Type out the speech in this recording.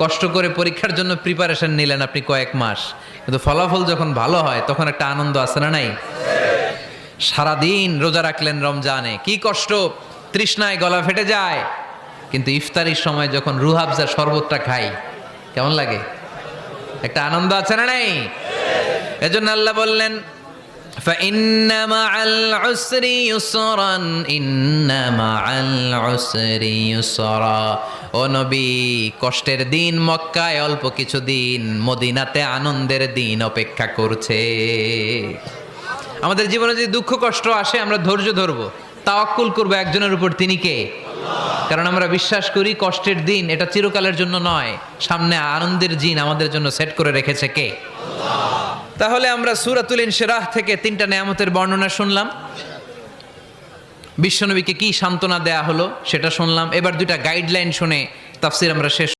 কষ্ট করে পরীক্ষার জন্য প্রিপারেশন নিলেন আপনি কয়েক মাস, কিন্তু ফলাফল যখন ভালো হয় তখন একটা আনন্দ আছে না নাই? সারাদিন রোজা রাখলেন রমজানে, কি কষ্ট, তৃষ্ণায় গলা ফেটে যায়, কিন্তু ইফতারির সময় যখন রুহ আফজার শরবতটা খাই কেমন লাগে? একটা আনন্দ আছে না নাই? এজন্য আল্লাহ বললেন فإن مع العسر يسرا إن مع العسر يسرا ও নবী, কষ্টের দিন মক্কায় অল্প কিছু দিন, মদিনাতে আনন্দের দিন অপেক্ষা করছে। আমাদের জীবনে যদি দুঃখ কষ্ট আসে আমরা ধৈর্য ধরবো, তাওয়াক্কুল করবো একজনের উপর, তিনি কে? কারণ আমরা বিশ্বাস করি কষ্টের দিন এটা চিরকালের জন্য নয়, সামনে আনন্দের দিন আমাদের জন্য সেট করে রেখেছে কে? তাহলে আমরা সূরাতুল ইনশিরাহ থেকে 3টা নেয়ামতের বর্ণনা শুনলাম, বিশ্বনবীকে কি সান্ত্বনা দেয়া হলো সেটা শুনলাম। এবার 2টা গাইডলাইন শুনে তাফসীর আমরা শেষ